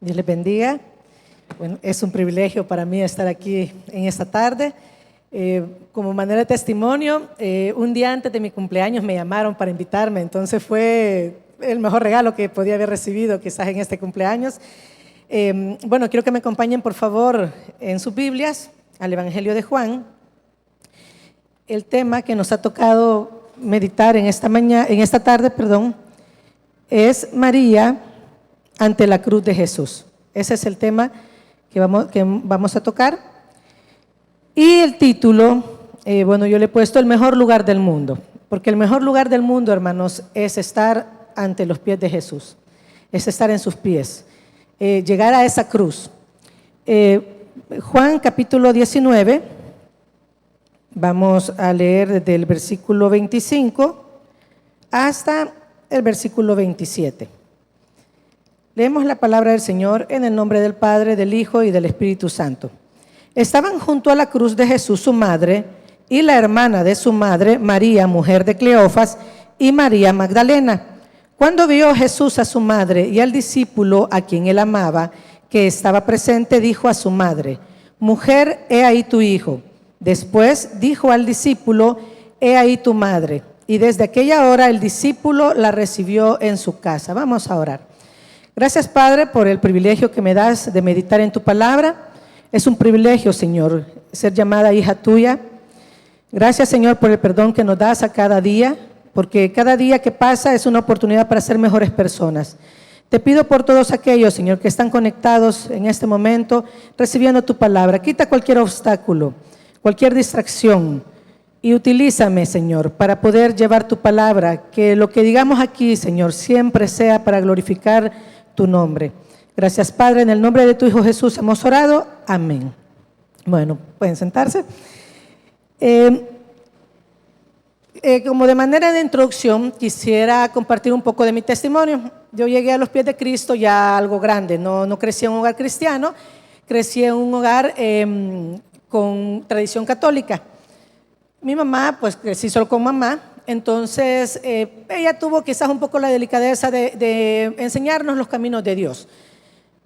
Dios les bendiga. Bueno, es un privilegio para mí estar aquí en esta tarde. Como manera de testimonio, un día antes de mi cumpleaños me llamaron para invitarme, entonces fue el mejor regalo que podía haber recibido quizás en este cumpleaños. Bueno, quiero que me acompañen por favor en sus Biblias al Evangelio de Juan. El tema que nos ha tocado meditar en esta tarde, es María ante la cruz de Jesús. Ese es el tema que vamos a tocar. Y el título, yo le he puesto el mejor lugar del mundo, porque el mejor lugar del mundo, hermanos, es estar ante los pies de Jesús, es estar en sus pies, llegar a esa cruz. Juan capítulo 19, vamos a leer desde el versículo 25 hasta el versículo 27. Leemos la palabra del Señor en el nombre del Padre, del Hijo y del Espíritu Santo. Estaban junto a la cruz de Jesús su madre y la hermana de su madre, María, mujer de Cleofas, y María Magdalena. Cuando vio Jesús a su madre y al discípulo a quien él amaba, que estaba presente, dijo a su madre: Mujer, he ahí tu hijo. Después dijo al discípulo: He ahí tu madre. Y desde aquella hora el discípulo la recibió en su casa. Vamos a orar. Gracias, Padre, por el privilegio que me das de meditar en tu palabra. Es un privilegio, Señor, ser llamada hija tuya. Gracias, Señor, por el perdón que nos das a cada día, porque cada día que pasa es una oportunidad para ser mejores personas. Te pido por todos aquellos, Señor, que están conectados en este momento, recibiendo tu palabra. Quita cualquier obstáculo, cualquier distracción y utilízame, Señor, para poder llevar tu palabra. Que lo que digamos aquí, Señor, siempre sea para glorificar tu nombre. Gracias, Padre, en el nombre de tu Hijo Jesús hemos orado. Amén. Bueno, pueden sentarse. Como de manera de introducción, quisiera compartir un poco de mi testimonio. Yo llegué a los pies de Cristo ya algo grande. No crecí en un hogar cristiano, crecí en un hogar con tradición católica. Mi mamá, pues crecí solo con mamá. Entonces, ella tuvo quizás un poco la delicadeza de enseñarnos los caminos de Dios.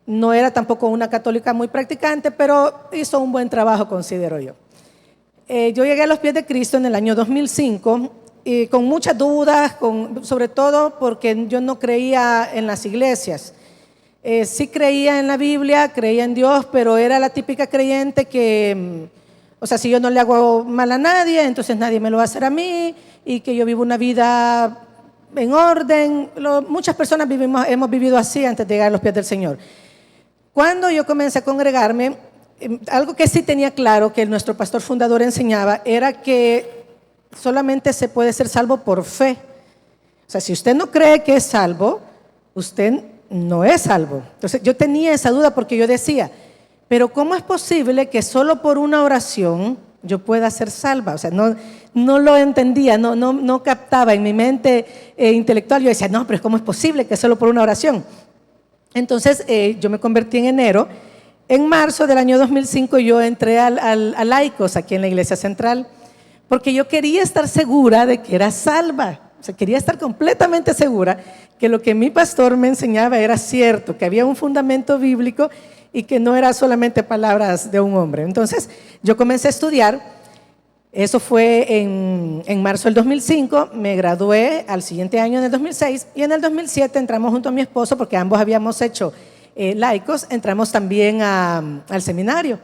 No era tampoco una católica muy practicante, pero hizo un buen trabajo, considero yo. Yo llegué a los pies de Cristo en el año 2005, y con muchas dudas, sobre todo porque yo no creía en las iglesias. Sí creía en la Biblia, creía en Dios, pero era la típica creyente que, si yo no le hago mal a nadie, entonces nadie me lo va a hacer a mí, y que yo vivo una vida en orden. Muchas personas hemos vivido así antes de llegar a los pies del Señor. Cuando yo comencé a congregarme, algo que sí tenía claro que nuestro pastor fundador enseñaba era que solamente se puede ser salvo por fe. O sea, si usted no cree que es salvo, usted no es salvo. Entonces yo tenía esa duda porque yo decía, pero ¿cómo es posible que solo por una oración yo pueda ser salva? O sea, no lo entendía, no captaba en mi mente intelectual. Yo decía, no, pero ¿cómo es posible que solo por una oración? Entonces yo me convertí en enero. En marzo del año 2005 yo entré a laicos aquí en la iglesia central, porque yo quería estar segura de que era salva. O sea, quería estar completamente segura que lo que mi pastor me enseñaba era cierto, que había un fundamento bíblico y que no era solamente palabras de un hombre. Entonces yo comencé a estudiar. Eso fue en marzo del 2005, me gradué al siguiente año en el 2006 y en el 2007 entramos junto a mi esposo, porque ambos habíamos hecho laicos, entramos también al seminario.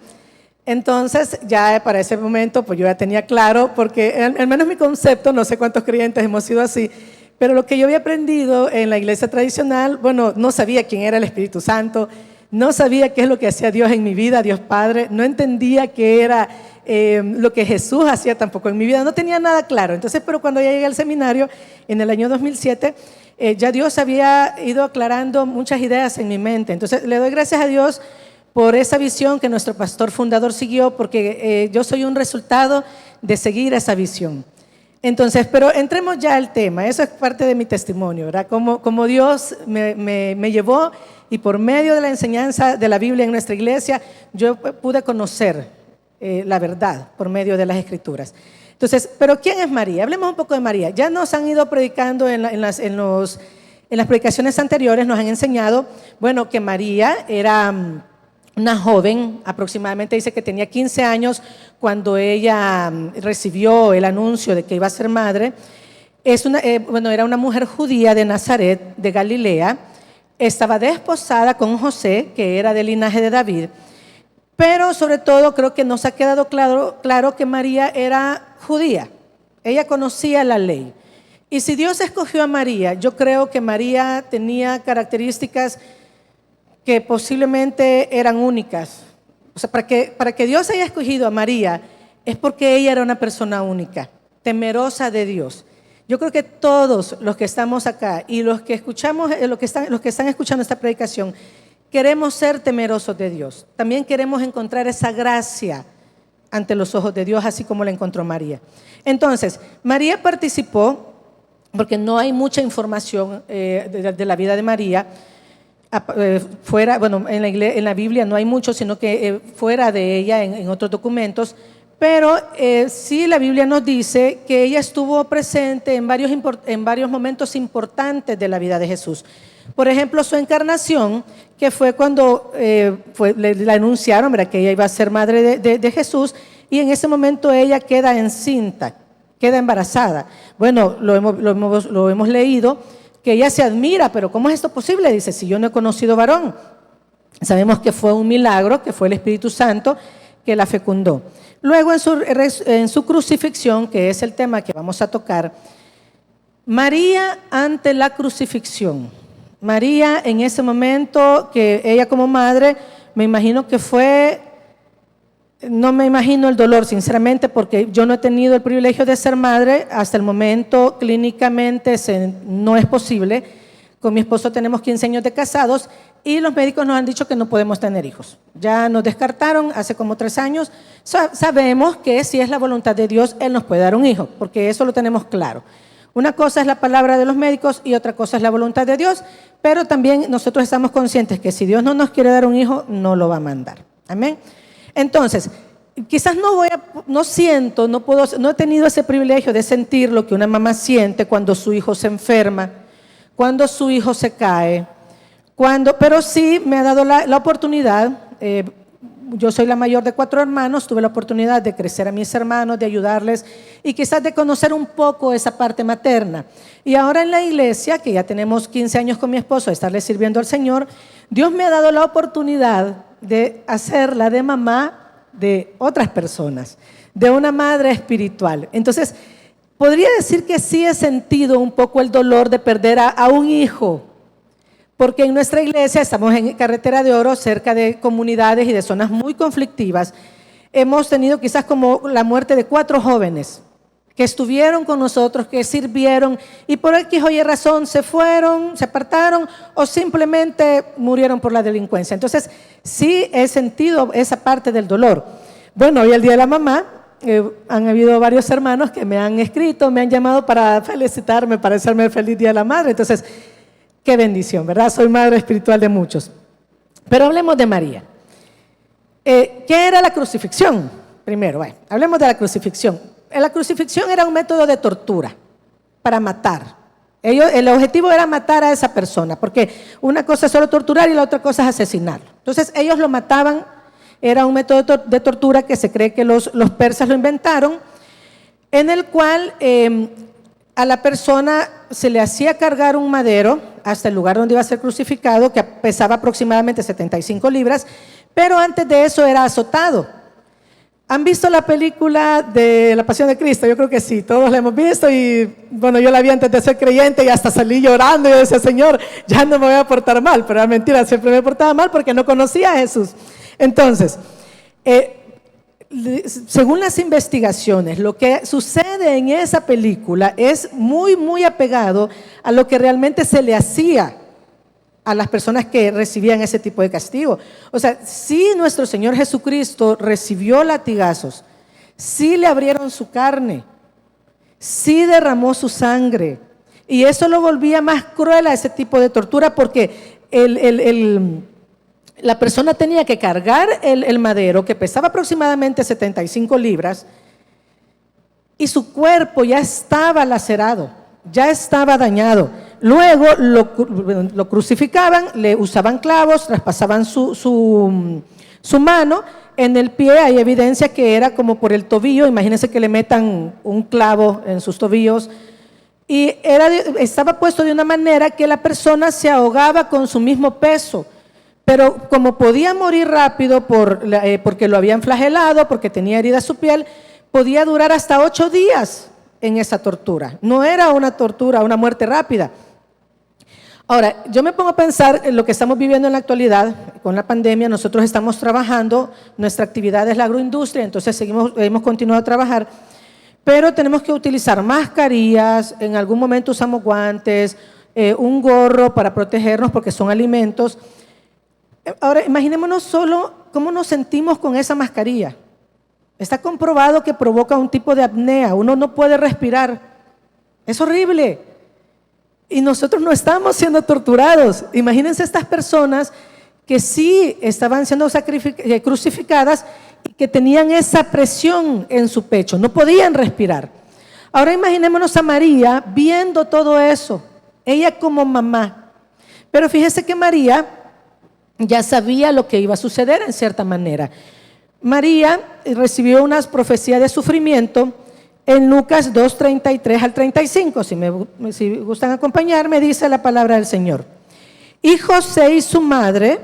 Entonces ya para ese momento pues yo ya tenía claro, porque al menos mi concepto, no sé cuántos creyentes hemos sido así, pero lo que yo había aprendido en la iglesia tradicional, no sabía quién era el Espíritu Santo, no sabía qué es lo que hacía Dios en mi vida, Dios Padre, no entendía qué era lo que Jesús hacía tampoco en mi vida, no tenía nada claro. Entonces, pero cuando ya llegué al seminario en el año 2007, ya Dios había ido aclarando muchas ideas en mi mente. Entonces le doy gracias a Dios por esa visión que nuestro pastor fundador siguió, porque yo soy un resultado de seguir esa visión. Entonces, pero entremos ya al tema. Eso es parte de mi testimonio, ¿verdad? Como Dios me llevó, y por medio de la enseñanza de la Biblia en nuestra iglesia, yo pude conocer la verdad por medio de las Escrituras. Entonces, pero ¿quién es María? Hablemos un poco de María. Ya nos han ido predicando en En las predicaciones anteriores nos han enseñado, bueno, que María era una joven, aproximadamente dice que tenía 15 años cuando ella recibió el anuncio de que iba a ser madre. Era una mujer judía de Nazaret, de Galilea. Estaba desposada con José, que era del linaje de David. Pero sobre todo creo que nos ha quedado claro que María era judía. Ella conocía la ley. Y si Dios escogió a María, yo creo que María tenía características que posiblemente eran únicas. O sea, para que Dios haya escogido a María es porque ella era una persona única, temerosa de Dios. Yo creo que todos los que estamos acá y los que escuchamos, los que están escuchando esta predicación, queremos ser temerosos de Dios. También queremos encontrar esa gracia ante los ojos de Dios, así como la encontró María. Entonces, María participó, porque no hay mucha información de la vida de María, en la Biblia no hay mucho, sino que fuera de ella en otros documentos, pero sí la Biblia nos dice que ella estuvo presente en varios momentos importantes de la vida de Jesús. Por ejemplo, su encarnación, que fue cuando le anunciaron, ¿verdad?, que ella iba a ser madre de Jesús, y en ese momento ella queda encinta, queda embarazada. Bueno, lo hemos leído, que ella se admira, pero ¿cómo es esto posible? Dice, si yo no he conocido varón. Sabemos que fue un milagro, que fue el Espíritu Santo que la fecundó. Luego en su crucifixión, que es el tema que vamos a tocar, María ante la crucifixión. María en ese momento, que ella como madre, me imagino que fue, no me imagino el dolor sinceramente, porque yo no he tenido el privilegio de ser madre, hasta el momento clínicamente no es posible. Con mi esposo tenemos 15 años de casados y los médicos nos han dicho que no podemos tener hijos. Ya nos descartaron hace como 3 años. Sabemos que si es la voluntad de Dios, Él nos puede dar un hijo, porque eso lo tenemos claro. Una cosa es la palabra de los médicos y otra cosa es la voluntad de Dios, pero también nosotros estamos conscientes que si Dios no nos quiere dar un hijo, no lo va a mandar. Amén. Entonces, quizás no he tenido ese privilegio de sentir lo que una mamá siente cuando su hijo se enferma, cuando su hijo se cae, pero sí me ha dado la oportunidad. Yo soy la mayor de 4 hermanos, tuve la oportunidad de crecer a mis hermanos, de ayudarles y quizás de conocer un poco esa parte materna. Y ahora en la iglesia, que ya tenemos 15 años con mi esposo, de estarle sirviendo al Señor, Dios me ha dado la oportunidad de hacerla de mamá de otras personas, de una madre espiritual. Entonces, podría decir que sí he sentido un poco el dolor de perder a un hijo, porque en nuestra iglesia estamos en Carretera de Oro, cerca de comunidades y de zonas muy conflictivas. Hemos tenido quizás como la muerte de 4 jóvenes que estuvieron con nosotros, que sirvieron y por X o Y razón se fueron, se apartaron o simplemente murieron por la delincuencia. Entonces, sí he sentido esa parte del dolor. Bueno, hoy el Día de la Mamá, han habido varios hermanos que me han escrito, me han llamado para felicitarme, para desearme el feliz Día de la Madre. Entonces, qué bendición, ¿verdad? Soy madre espiritual de muchos. Pero hablemos de María. ¿Qué era la crucifixión? Primero, hablemos de la crucifixión. La crucifixión era un método de tortura para matar. El objetivo era matar a esa persona, porque una cosa es solo torturar y la otra cosa es asesinarlo. Entonces ellos lo mataban, era un método de tortura que se cree que los persas lo inventaron, en el cual a la persona se le hacía cargar un madero hasta el lugar donde iba a ser crucificado, que pesaba aproximadamente 75 libras, pero antes de eso era azotado. ¿Han visto la película de La Pasión de Cristo? Yo creo que sí, todos la hemos visto y bueno, yo la vi antes de ser creyente y hasta salí llorando y yo decía, Señor, ya no me voy a portar mal, pero era mentira, siempre me portaba mal porque no conocía a Jesús. Entonces, según las investigaciones, lo que sucede en esa película es muy, muy apegado a lo que realmente se le hacía a las personas que recibían ese tipo de castigo. O sea, sí nuestro Señor Jesucristo recibió latigazos, sí le abrieron su carne, sí derramó su sangre, y eso lo volvía más cruel a ese tipo de tortura, porque la persona tenía que cargar el madero, que pesaba aproximadamente 75 libras, y su cuerpo ya estaba lacerado. ya estaba dañado. Luego lo crucificaban, le usaban clavos, traspasaban su mano. En el pie hay evidencia que era como por el tobillo. Imagínense que le metan un clavo en sus tobillos. Y estaba puesto de una manera que la persona se ahogaba con su mismo peso. Pero como podía morir rápido porque lo habían flagelado, porque tenía herida su piel, podía durar hasta 8 días en esa tortura. No era una tortura, una muerte rápida. Ahora, yo me pongo a pensar en lo que estamos viviendo en la actualidad, con la pandemia. Nosotros estamos trabajando, nuestra actividad es la agroindustria, entonces hemos continuado a trabajar, pero tenemos que utilizar mascarillas, en algún momento usamos guantes, un gorro para protegernos porque son alimentos. Ahora, imaginémonos solo cómo nos sentimos con esa mascarilla. Está comprobado que provoca un tipo de apnea, uno no puede respirar. Es horrible. Y nosotros no estamos siendo torturados. Imagínense estas personas que sí estaban siendo crucificadas y que tenían esa presión en su pecho, no podían respirar. Ahora imaginémonos a María viendo todo eso, ella como mamá. Pero fíjese que María ya sabía lo que iba a suceder en cierta manera. María recibió unas profecías de sufrimiento en Lucas 2, 33 al 35. Si gustan acompañarme, dice la palabra del Señor. Y José y su madre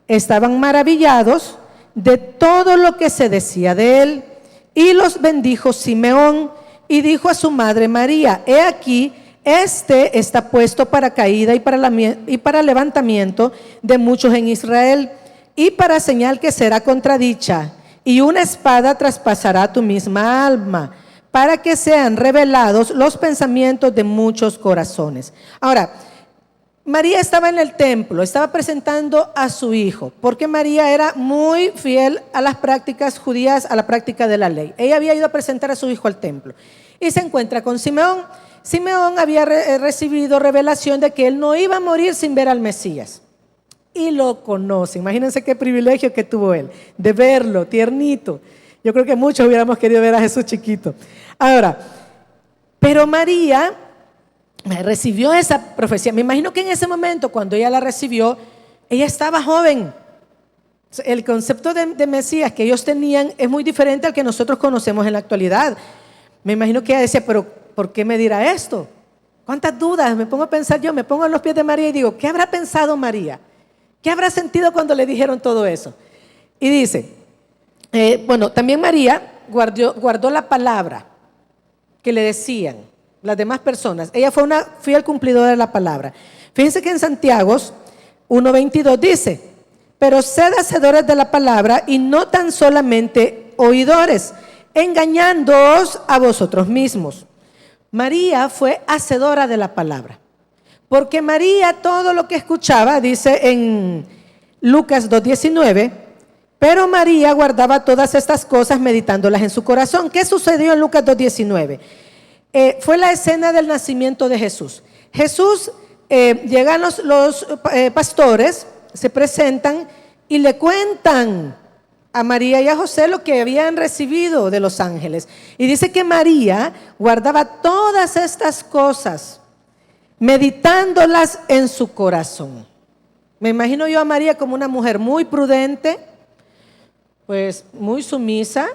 estaban maravillados de todo lo que se decía de él, y los bendijo Simeón y dijo a su madre María: he aquí, este está puesto para caída y para levantamiento de muchos en Israel, y para señal que será contradicha, y una espada traspasará tu misma alma, para que sean revelados los pensamientos de muchos corazones. Ahora, María estaba en el templo, estaba presentando a su hijo, porque María era muy fiel a las prácticas judías, a la práctica de la ley. Ella había ido a presentar a su hijo al templo y se encuentra con Simeón. Simeón había recibido revelación de que él no iba a morir sin ver al Mesías. Y lo conoce. Imagínense qué privilegio que tuvo él, de verlo, tiernito. Yo creo que muchos hubiéramos querido ver a Jesús chiquito. Ahora, pero María recibió esa profecía. Me imagino que en ese momento, cuando ella la recibió, ella estaba joven. El concepto de Mesías que ellos tenían es muy diferente al que nosotros conocemos en la actualidad. Me imagino que ella decía, pero ¿por qué me dirá esto? ¿Cuántas dudas? Me pongo a pensar yo, me pongo en los pies de María y digo, ¿qué habrá pensado María? ¿Qué habrá sentido cuando le dijeron todo eso? Y dice, también María guardó la palabra que le decían las demás personas. Ella fue una fiel cumplidora de la palabra. Fíjense que en Santiago 1:22 dice, pero sed hacedores de la palabra y no tan solamente oidores, engañándoos a vosotros mismos. María fue hacedora de la palabra, porque María todo lo que escuchaba, dice en Lucas 2:19, pero María guardaba todas estas cosas meditándolas en su corazón. ¿Qué sucedió en Lucas 2:19? Fue la escena del nacimiento de Jesús. Jesús, llegan los pastores, se presentan y le cuentan a María y a José lo que habían recibido de los ángeles. Y dice que María guardaba todas estas cosas, meditándolas en su corazón. Me imagino yo a María como una mujer muy prudente, pues muy sumisa,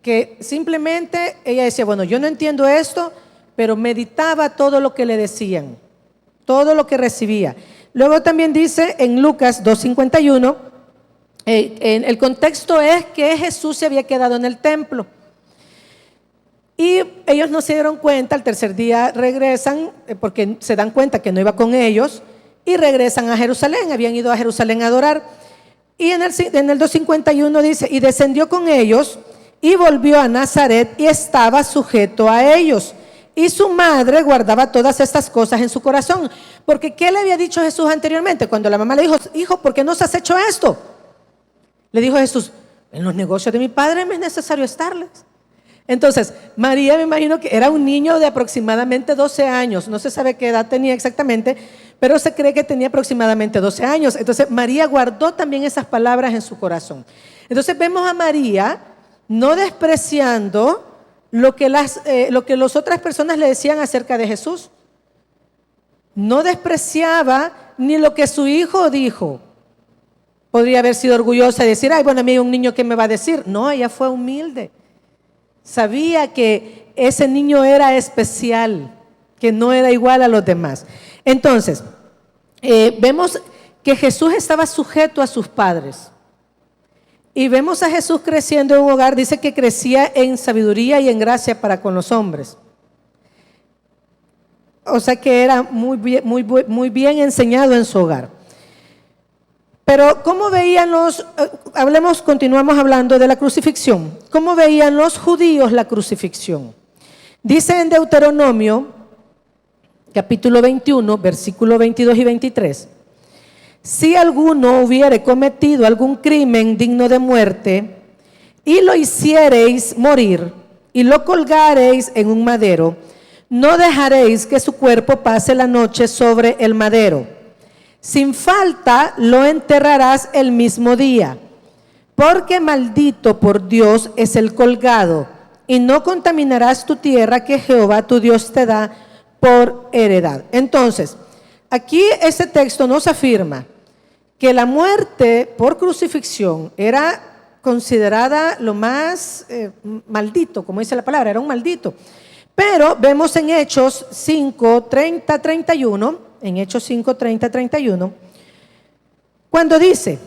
que simplemente ella decía, bueno, yo no entiendo esto, pero meditaba todo lo que le decían, todo lo que recibía. Luego también dice en Lucas 2:51, el contexto es que Jesús se había quedado en el templo y ellos no se dieron cuenta. Al tercer día regresan porque se dan cuenta que no iba con ellos y regresan a Jerusalén. Habían ido a Jerusalén a adorar, y en el 2:51 dice, y descendió con ellos y volvió a Nazaret y estaba sujeto a ellos, y su madre guardaba todas estas cosas en su corazón. Porque ¿qué le había dicho Jesús anteriormente? Cuando la mamá le dijo, hijo, ¿por qué no has hecho esto? Le dijo Jesús, en los negocios de mi padre me es necesario estarles. Entonces, María, me imagino que era un niño de aproximadamente 12 años. No se sabe qué edad tenía exactamente, pero se cree que tenía aproximadamente 12 años. Entonces, María guardó también esas palabras en su corazón. Entonces, vemos a María no despreciando lo que las otras personas le decían acerca de Jesús. No despreciaba ni lo que su hijo dijo. Podría haber sido orgullosa y decir, ay, bueno, a mí un niño, ¿qué me va a decir? No, ella fue humilde. Sabía que ese niño era especial, que no era igual a los demás. Entonces, vemos que Jesús estaba sujeto a sus padres. Y vemos a Jesús creciendo en un hogar, dice que crecía en sabiduría y en gracia para con los hombres. O sea que era muy bien enseñado en su hogar. Pero ¿cómo veían continuamos hablando de la crucifixión? ¿Cómo veían los judíos la crucifixión? Dice en Deuteronomio, capítulo 21, versículo 22 y 23. Si alguno hubiere cometido algún crimen digno de muerte, y lo hiciereis morir, y lo colgareis en un madero, no dejaréis que su cuerpo pase la noche sobre el madero. Sin falta lo enterrarás el mismo día, porque maldito por Dios es el colgado, y no contaminarás tu tierra que Jehová tu Dios te da por heredad. Entonces, aquí este texto nos afirma que la muerte por crucifixión era considerada lo más maldito, como dice la palabra, era un maldito. Pero vemos en Hechos 5, 30, 31, en Hechos 5, 30, 31, cuando dice,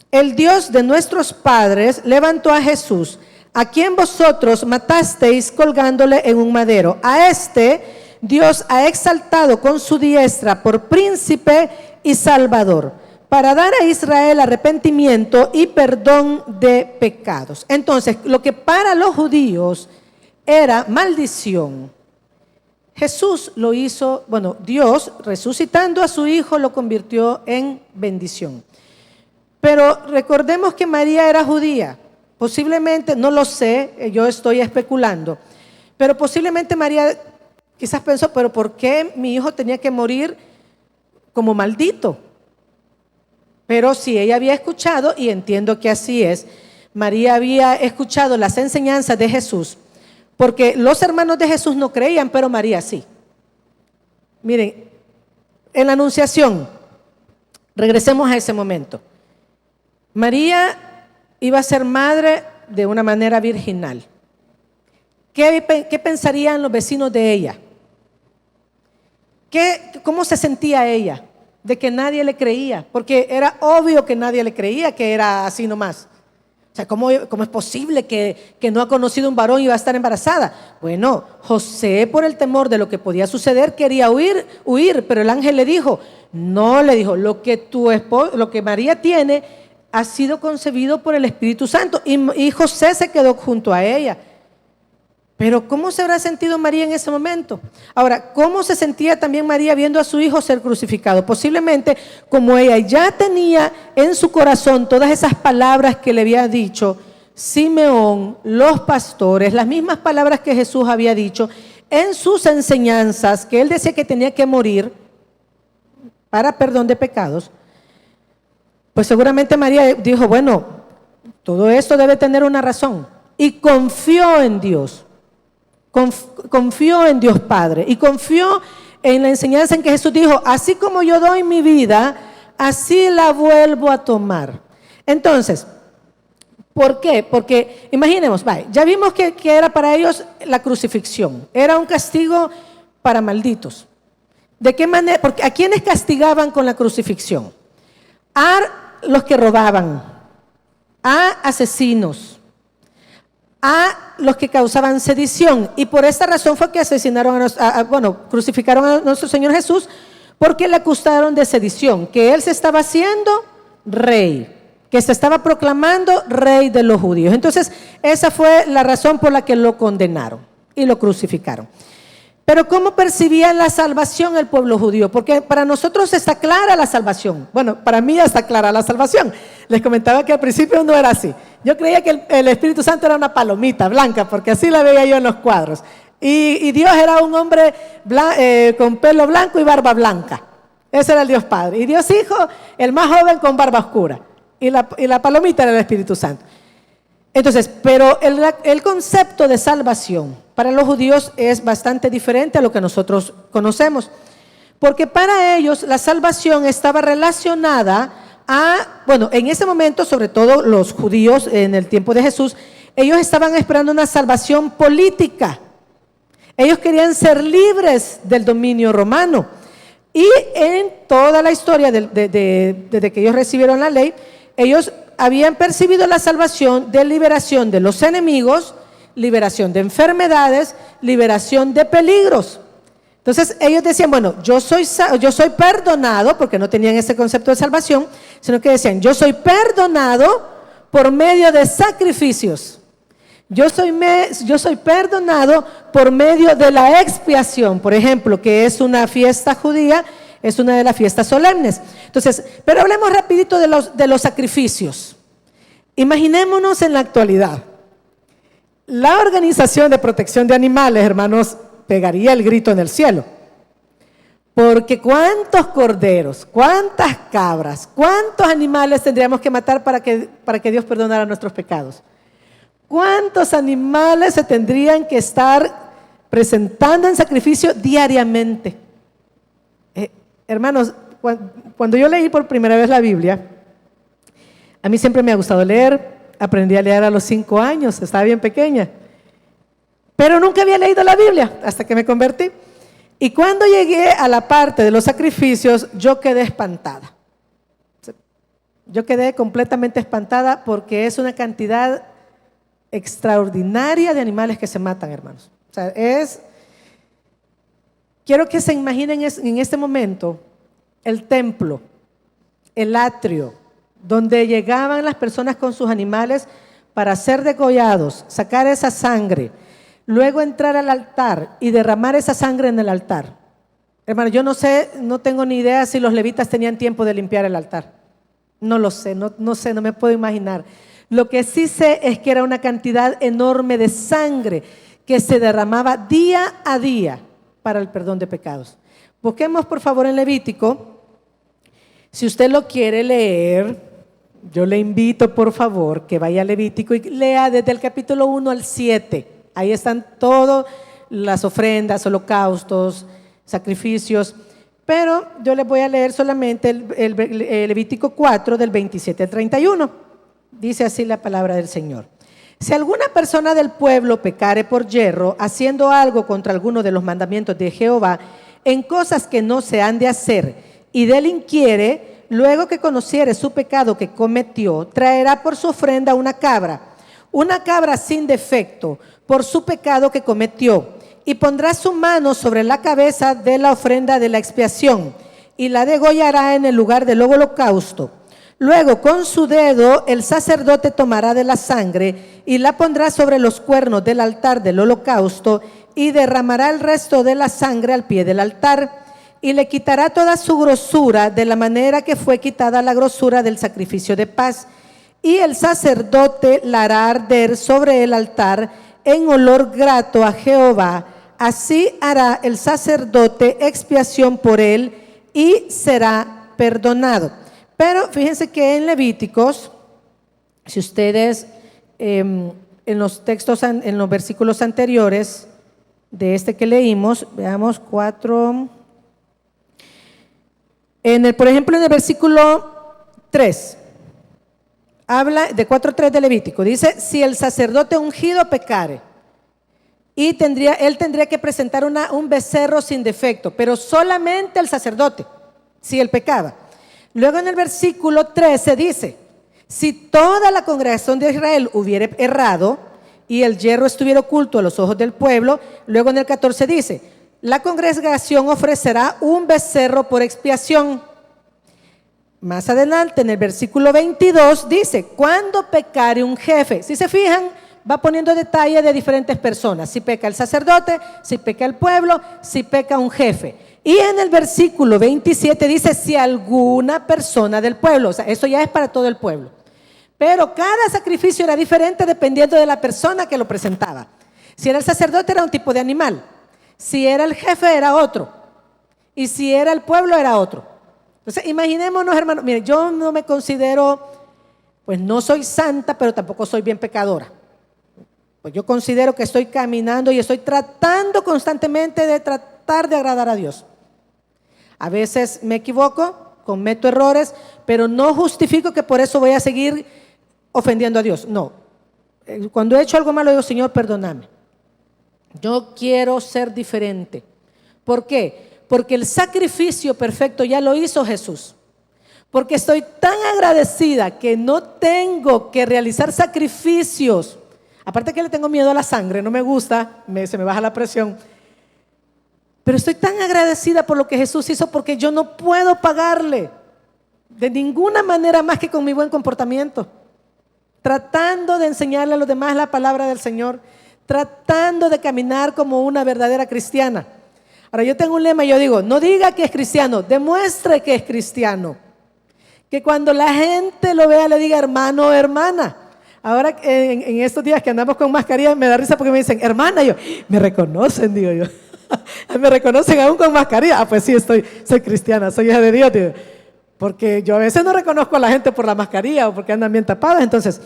el Dios de nuestros padres levantó a Jesús, a quien vosotros matasteis colgándole en un madero. A este Dios ha exaltado con su diestra por príncipe y salvador, para dar a Israel arrepentimiento y perdón de pecados. Entonces, lo que para los judíos era maldición, Jesús lo hizo, Dios resucitando a su hijo lo convirtió en bendición. Pero recordemos que María era judía, posiblemente, no lo sé, yo estoy especulando, pero posiblemente María quizás pensó, pero ¿por qué mi hijo tenía que morir como maldito? Pero si ella había escuchado, y entiendo que así es, María había escuchado las enseñanzas de Jesús, porque los hermanos de Jesús no creían, pero María sí. Miren, en la Anunciación, regresemos a ese momento. María iba a ser madre de una manera virginal. ¿Qué pensarían los vecinos de ella? ¿Cómo se sentía ella? De que nadie le creía, porque era obvio que nadie le creía que era así nomás. O sea, ¿cómo es posible que no ha conocido un varón y va a estar embarazada? Bueno, José, por el temor de lo que podía suceder, quería huir, pero el ángel le dijo, lo que María tiene ha sido concebido por el Espíritu Santo, y José se quedó junto a ella. Pero ¿cómo se habrá sentido María en ese momento? Ahora, ¿cómo se sentía también María viendo a su hijo ser crucificado? Posiblemente, como ella ya tenía en su corazón todas esas palabras que le había dicho Simeón, los pastores, las mismas palabras que Jesús había dicho en sus enseñanzas, que él decía que tenía que morir para perdón de pecados, pues seguramente María dijo, bueno, todo esto debe tener una razón, y confió en Dios. Confió en Dios Padre y confió en la enseñanza en que Jesús dijo, así como yo doy mi vida, así la vuelvo a tomar. Entonces, ¿por qué? Porque imaginemos, ya vimos que era para ellos la crucifixión, era un castigo para malditos. ¿De qué manera? Porque ¿a quiénes castigaban con la crucifixión? A los que robaban, a asesinos, a los que causaban sedición, y por esta razón fue que crucificaron a nuestro Señor Jesús, porque le acusaron de sedición, que él se estaba haciendo rey, que se estaba proclamando rey de los judíos. Entonces esa fue la razón por la que lo condenaron y lo crucificaron. Pero ¿cómo percibían la salvación el pueblo judío? Porque para nosotros está clara la salvación. Bueno, para mí ya está clara la salvación. Les comentaba que al principio no era así. Yo creía que el Espíritu Santo era una palomita blanca, porque así la veía yo en los cuadros. Y Dios era un hombre con pelo blanco y barba blanca. Ese era el Dios Padre. Y Dios Hijo, el más joven con barba oscura. Y la palomita era el Espíritu Santo. Entonces, pero el concepto de salvación para los judíos es bastante diferente a lo que nosotros conocemos. Porque para ellos la salvación estaba relacionada bueno, en ese momento, sobre todo los judíos en el tiempo de Jesús, ellos estaban esperando una salvación política. Ellos querían ser libres del dominio romano. Y en toda la historia, desde que ellos recibieron la ley, ellos habían percibido la salvación de liberación de los enemigos, liberación de enfermedades, liberación de peligros. Entonces ellos decían, bueno, yo soy perdonado, porque no tenían ese concepto de salvación, sino que decían, yo soy perdonado por medio de sacrificios. Yo soy perdonado por medio de la expiación, por ejemplo, que es una fiesta judía, es una de las fiestas solemnes. Entonces, pero hablemos rapidito de los sacrificios. Imaginémonos en la actualidad. La Organización de Protección de Animales, hermanos, pegaría el grito en el cielo. Porque cuántos corderos, cuántas cabras, cuántos animales tendríamos que matar para que Dios perdonara nuestros pecados. ¿Cuántos animales se tendrían que estar presentando en sacrificio diariamente? Hermanos, cuando yo leí por primera vez la Biblia, a mí siempre me ha gustado leer, aprendí a leer a los 5 años, estaba bien pequeña, pero nunca había leído la Biblia hasta que me convertí. Y cuando llegué a la parte de los sacrificios, yo quedé espantada. Yo quedé completamente espantada porque es una cantidad extraordinaria de animales que se matan, hermanos. O sea, quiero que se imaginen en este momento el templo, el atrio, donde llegaban las personas con sus animales para ser degollados, sacar esa sangre, luego entrar al altar y derramar esa sangre en el altar. Hermano, yo no sé, no tengo ni idea si los levitas tenían tiempo de limpiar el altar. No lo sé, no sé, no me puedo imaginar. Lo que sí sé es que era una cantidad enorme de sangre que se derramaba día a día para el perdón de pecados. Busquemos por favor en Levítico. Si usted lo quiere leer, yo le invito por favor que vaya a Levítico y lea desde el capítulo 1 al 7. Ahí están todas las ofrendas, holocaustos, sacrificios. Pero yo les voy a leer solamente el Levítico 4 del 27 al 31. Dice así la palabra del Señor. Si alguna persona del pueblo pecare por yerro, haciendo algo contra alguno de los mandamientos de Jehová, en cosas que no se han de hacer, y delinquiere, luego que conociere su pecado que cometió, traerá por su ofrenda una cabra sin defecto, por su pecado que cometió, y pondrá su mano sobre la cabeza de la ofrenda de la expiación, y la degollará en el lugar del holocausto. Luego con su dedo el sacerdote tomará de la sangre y la pondrá sobre los cuernos del altar del holocausto y derramará el resto de la sangre al pie del altar y le quitará toda su grosura de la manera que fue quitada la grosura del sacrificio de paz. Y el sacerdote la hará arder sobre el altar en olor grato a Jehová. Así hará el sacerdote expiación por él y será perdonado. Pero fíjense que en Levíticos, si ustedes en los textos, en los versículos anteriores de este que leímos, veamos 4, por ejemplo en el versículo 3, habla de 4:3 de Levítico, dice, si el sacerdote ungido pecare, y él tendría que presentar un becerro sin defecto, pero solamente el sacerdote, si él pecaba. Luego en el versículo 13 dice, si toda la congregación de Israel hubiere errado y el yerro estuviera oculto a los ojos del pueblo, luego en el 14 dice, la congregación ofrecerá un becerro por expiación. Más adelante en el versículo 22 dice, cuando pecare un jefe, si se fijan, va poniendo detalle de diferentes personas, si peca el sacerdote, si peca el pueblo, si peca un jefe. Y en el versículo 27 dice, si alguna persona del pueblo, o sea, eso ya es para todo el pueblo. Pero cada sacrificio era diferente dependiendo de la persona que lo presentaba. Si era el sacerdote era un tipo de animal, si era el jefe era otro, y si era el pueblo era otro. Entonces imaginémonos, hermanos, mire, yo no me considero, Pues no soy santa, pero tampoco soy bien pecadora. Pues yo considero que estoy caminando y estoy tratando constantemente de tratar de agradar a Dios. A veces me equivoco, cometo errores, pero no justifico que por eso voy a seguir ofendiendo a Dios. No. Cuando he hecho algo malo, digo, Señor, perdóname. Yo quiero ser diferente. ¿Por qué? Porque el sacrificio perfecto ya lo hizo Jesús. Porque estoy tan agradecida que no tengo que realizar sacrificios. Aparte que le tengo miedo a la sangre, no me gusta, se me baja la presión. Pero estoy tan agradecida por lo que Jesús hizo, porque yo no puedo pagarle de ninguna manera más que con mi buen comportamiento. Tratando de enseñarle a los demás la palabra del Señor, tratando de caminar como una verdadera cristiana. Ahora yo tengo un lema, yo digo, no diga que es cristiano, demuestre que es cristiano. Que cuando la gente lo vea le diga hermano o hermana. Ahora en estos días que andamos con mascarilla me da risa porque me dicen hermana, yo, me reconocen, digo yo. Me reconocen aún con mascarilla. Pues sí, soy cristiana, soy hija de Dios, digo. Porque yo a veces no reconozco a la gente por la mascarilla o porque andan bien tapadas. Entonces,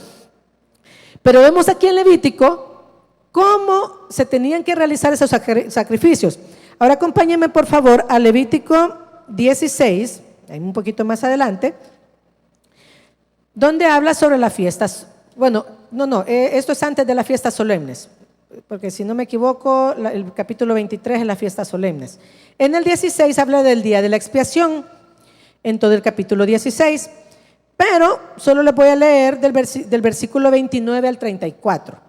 pero vemos aquí en Levítico cómo se tenían que realizar esos sacrificios. Ahora acompáñenme por favor a Levítico 16, un poquito más adelante, donde habla sobre las fiestas. Bueno, esto es antes de las fiestas solemnes, porque si no me equivoco, el capítulo 23 es las fiestas solemnes. En el 16 habla del día de la expiación, en todo el capítulo 16, pero solo les voy a leer del versículo 29 al 34.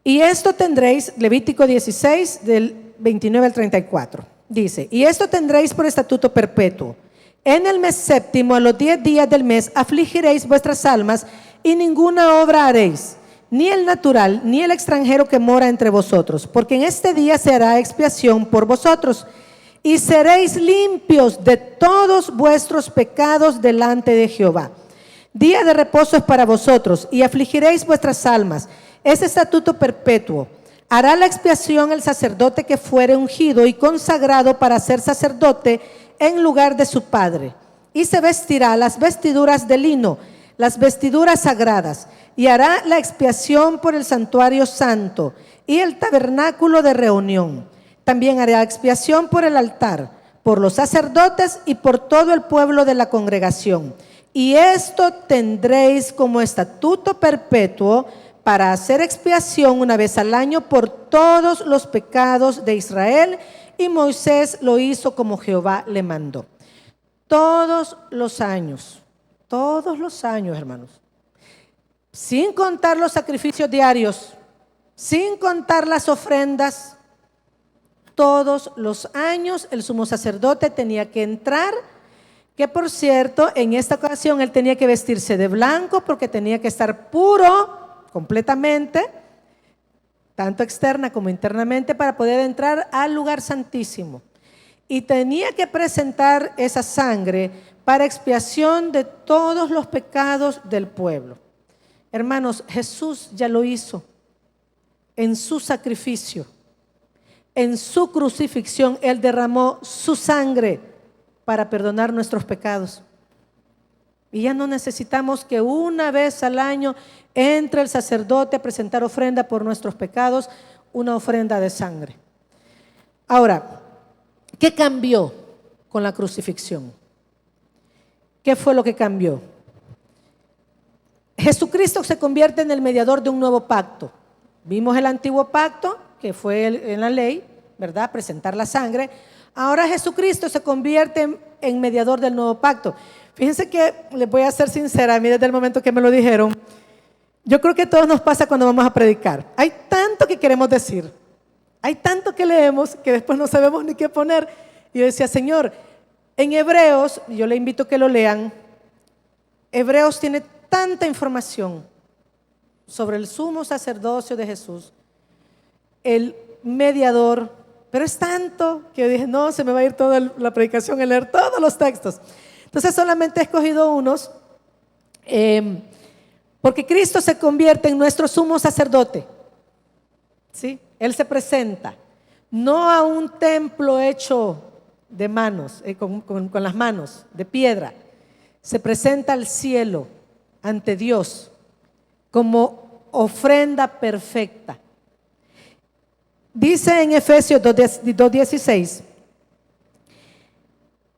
Y esto tendréis, Levítico 16, del 29 al 34, dice, y esto tendréis por estatuto perpetuo. En el mes séptimo, a los 10 días del mes, afligiréis vuestras almas y ninguna obra haréis, ni el natural, ni el extranjero que mora entre vosotros, porque en este día se hará expiación por vosotros, y seréis limpios de todos vuestros pecados delante de Jehová. Día de reposo es para vosotros, y afligiréis vuestras almas. Es estatuto perpetuo. Hará la expiación el sacerdote que fuere ungido y consagrado para ser sacerdote en lugar de su padre, y se vestirá las vestiduras de lino, las vestiduras sagradas, y hará la expiación por el santuario santo y el tabernáculo de reunión. También hará expiación por el altar, por los sacerdotes y por todo el pueblo de la congregación. Y esto tendréis como estatuto perpetuo para hacer expiación una vez al año por todos los pecados de Israel. Y Moisés lo hizo como Jehová le mandó. Todos los años, hermanos, sin contar los sacrificios diarios, sin contar las ofrendas, todos los años el sumo sacerdote tenía que entrar, que por cierto, en esta ocasión él tenía que vestirse de blanco porque tenía que estar puro completamente, tanto externa como internamente, para poder entrar al lugar santísimo. Y tenía que presentar esa sangre para expiación de todos los pecados del pueblo. Hermanos, Jesús ya lo hizo en su sacrificio, en su crucifixión. Él derramó su sangre para perdonar nuestros pecados. Y ya no necesitamos que una vez al año entre el sacerdote a presentar ofrenda por nuestros pecados, una ofrenda de sangre. Ahora, ¿qué cambió con la crucifixión? ¿Qué fue lo que cambió? Jesucristo se convierte en el mediador de un nuevo pacto. Vimos el antiguo pacto, que fue en la ley, ¿verdad? Presentar la sangre. Ahora Jesucristo se convierte en mediador del nuevo pacto. Fíjense que les voy a ser sincera, a mí desde el momento que me lo dijeron, yo creo que a todos nos pasa cuando vamos a predicar. Hay tanto que queremos decir, hay tanto que leemos que después no sabemos ni qué poner. Y yo decía, Señor, en Hebreos, yo le invito a que lo lean, Hebreos tiene tanta información sobre el sumo sacerdocio de Jesús, el mediador, pero es tanto que yo dije, no, se me va a ir toda la predicación en leer todos los textos. Entonces solamente he escogido unos, porque Cristo se convierte en nuestro sumo sacerdote, ¿sí? Él se presenta, no a un templo hecho de manos, con las manos, de piedra, se presenta al cielo, ante Dios como ofrenda perfecta. Dice en Efesios 2:16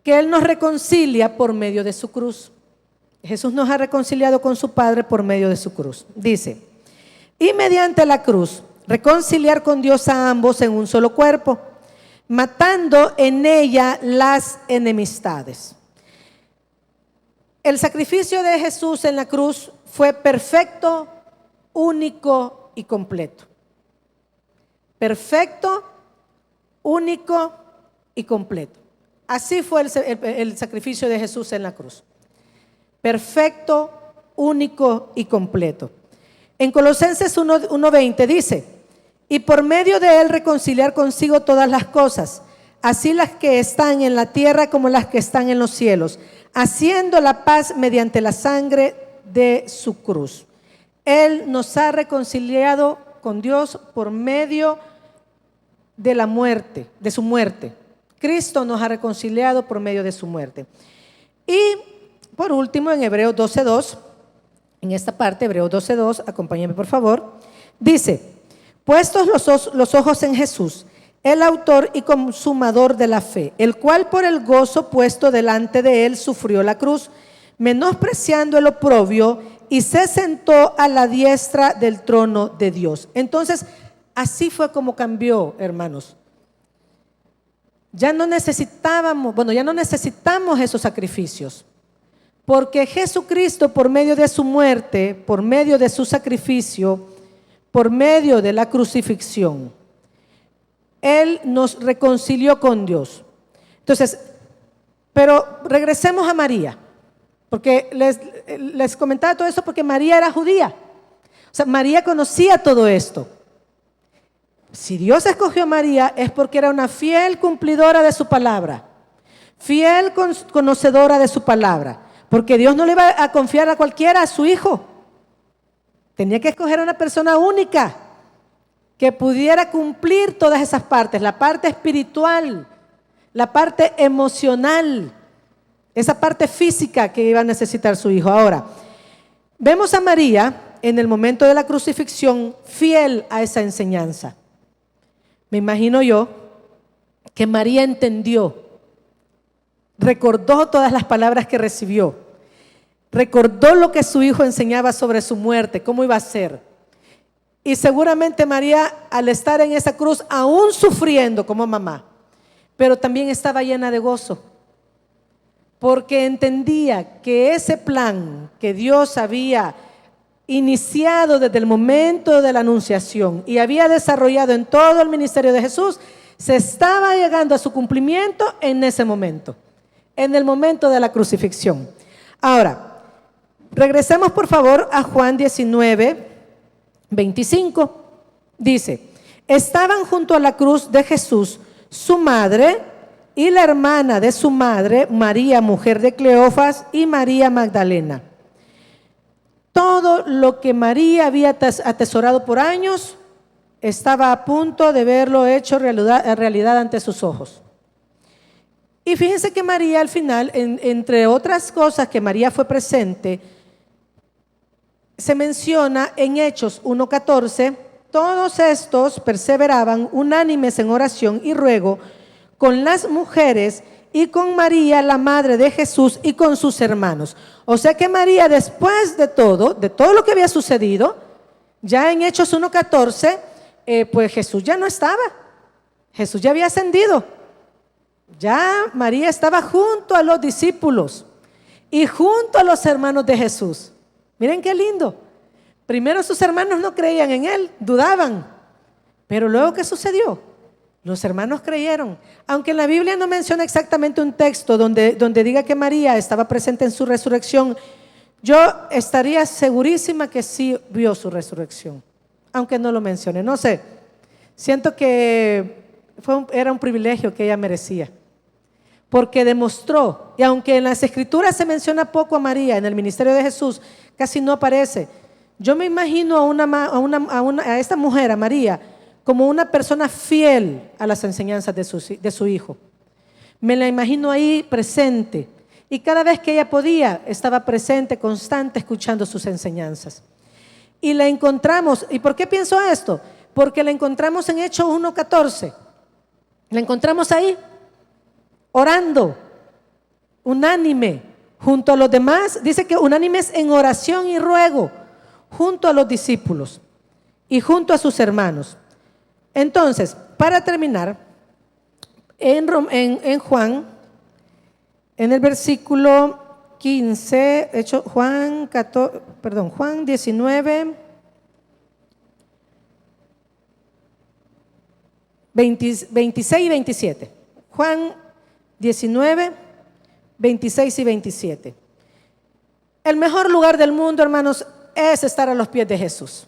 que Él nos reconcilia por medio de su cruz. Jesús nos ha reconciliado con su Padre por medio de su cruz. Dice, y mediante la cruz, reconciliar con Dios a ambos en un solo cuerpo, matando en ella las enemistades. El sacrificio de Jesús en la cruz fue perfecto, único y completo. Perfecto, único y completo. Así fue el sacrificio de Jesús en la cruz. Perfecto, único y completo. En Colosenses 1:20 dice, y por medio de él reconciliar consigo todas las cosas, así las que están en la tierra como las que están en los cielos, haciendo la paz mediante la sangre de su cruz. Él nos ha reconciliado con Dios por medio de la muerte, de su muerte. Cristo nos ha reconciliado por medio de su muerte. Y por último, en Hebreos 12:2, en esta parte, Hebreos 12:2, acompáñame por favor, dice, puestos los ojos en Jesús, el autor y consumador de la fe, el cual por el gozo puesto delante de él sufrió la cruz, menospreciando el oprobio, y se sentó a la diestra del trono de Dios. Entonces, así fue como cambió, hermanos. Ya no necesitamos esos sacrificios, porque Jesucristo, por medio de su muerte, por medio de su sacrificio, por medio de la crucifixión, Él nos reconcilió con Dios. Entonces, pero regresemos a María, porque les comentaba todo esto porque María era judía. O sea, María conocía todo esto. Si Dios escogió a María es porque era una fiel cumplidora de su palabra, fiel conocedora de su palabra, porque Dios no le iba a confiar a cualquiera, a su hijo. Tenía que escoger a una persona única que pudiera cumplir todas esas partes, la parte espiritual, la parte emocional, esa parte física que iba a necesitar su hijo. Ahora, vemos a María en el momento de la crucifixión fiel a esa enseñanza. Me imagino yo que María entendió, recordó todas las palabras que recibió, recordó lo que su hijo enseñaba sobre su muerte, cómo iba a ser. Y seguramente María, al estar en esa cruz, aún sufriendo como mamá, pero también estaba llena de gozo, porque entendía que ese plan que Dios había iniciado desde el momento de la anunciación y había desarrollado en todo el ministerio de Jesús, se estaba llegando a su cumplimiento en ese momento, en el momento de la crucifixión. Ahora, regresemos por favor a Juan 19:25. Dice, estaban junto a la cruz de Jesús su madre y la hermana de su madre, María, mujer de Cleofas, y María Magdalena. Todo lo que María había atesorado por años estaba a punto de verlo hecho realidad ante sus ojos. Y fíjense que María al final, entre otras cosas que María fue presente, se menciona en Hechos 1:14, todos estos perseveraban unánimes en oración y ruego con las mujeres y con María, la madre de Jesús, y con sus hermanos. O sea que María, después de todo lo que había sucedido, ya en Hechos 1:14, pues Jesús ya no estaba. Jesús ya había ascendido. Ya María estaba junto a los discípulos y junto a los hermanos de Jesús. Miren qué lindo. Primero sus hermanos no creían en él, dudaban. Pero luego, ¿qué sucedió? Los hermanos creyeron. Aunque en la Biblia no menciona exactamente un texto donde diga que María estaba presente en su resurrección, yo estaría segurísima que sí vio su resurrección, aunque no lo mencione. No sé, siento que era un privilegio que ella merecía, porque demostró, y aunque en las Escrituras se menciona poco a María, en el ministerio de Jesús casi no aparece, yo me imagino a esta mujer, a María, como una persona fiel a las enseñanzas de su hijo. Me la imagino ahí presente. y cada vez que ella podía, estaba presente, constante, escuchando sus enseñanzas. Y la encontramos, ¿y por qué pienso esto? Porque la encontramos en Hechos 1:14. La encontramos ahí, orando, unánime, junto a los demás. Dice que unánimes en oración y ruego, junto a los discípulos y junto a sus hermanos. Entonces, para terminar, en Juan, en el versículo 15, Juan 19, 26 y 27. Juan 19, 26 y 27. El mejor lugar del mundo, hermanos, es estar a los pies de Jesús.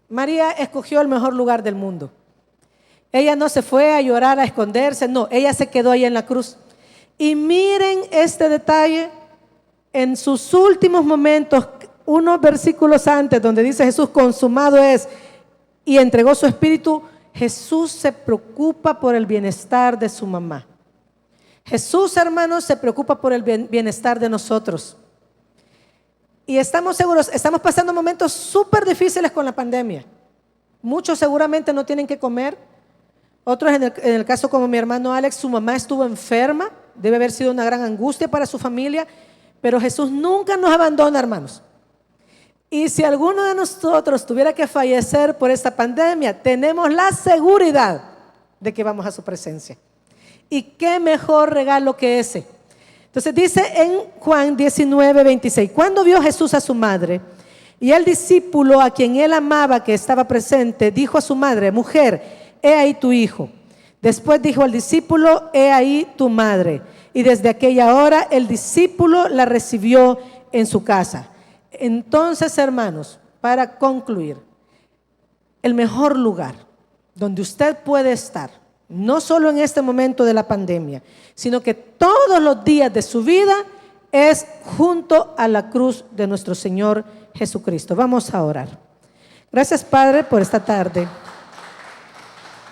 María escogió el mejor lugar del mundo. Ella no se fue a llorar, a esconderse, no, ella se quedó ahí en la cruz. Y miren este detalle, en sus últimos momentos, unos versículos antes, donde dice Jesús, consumado es, y entregó su espíritu. Jesús se preocupa por el bienestar de su mamá. Jesús, hermanos, se preocupa por el bienestar de nosotros. Y estamos seguros, estamos pasando momentos súper difíciles con la pandemia. Muchos seguramente no tienen que comer. Otros, en el caso como mi hermano Alex, su mamá estuvo enferma. Debe haber sido una gran angustia para su familia. Pero Jesús nunca nos abandona, hermanos. Y si alguno de nosotros tuviera que fallecer por esta pandemia, tenemos la seguridad de que vamos a su presencia. Y qué mejor regalo que ese. Entonces dice en Juan 19, 26, cuando vio Jesús a su madre y el discípulo a quien él amaba que estaba presente, dijo a su madre, mujer, he ahí tu hijo. Después dijo al discípulo, he ahí tu madre. Y desde aquella hora el discípulo la recibió en su casa. Entonces, hermanos, para concluir, el mejor lugar donde usted puede estar, no solo en este momento de la pandemia, sino que todos los días de su vida, es junto a la cruz de nuestro Señor Jesucristo. Vamos a orar. Gracias, Padre, por esta tarde.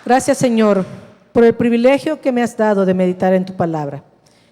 Gracias, Señor, por el privilegio que me has dado de meditar en tu palabra.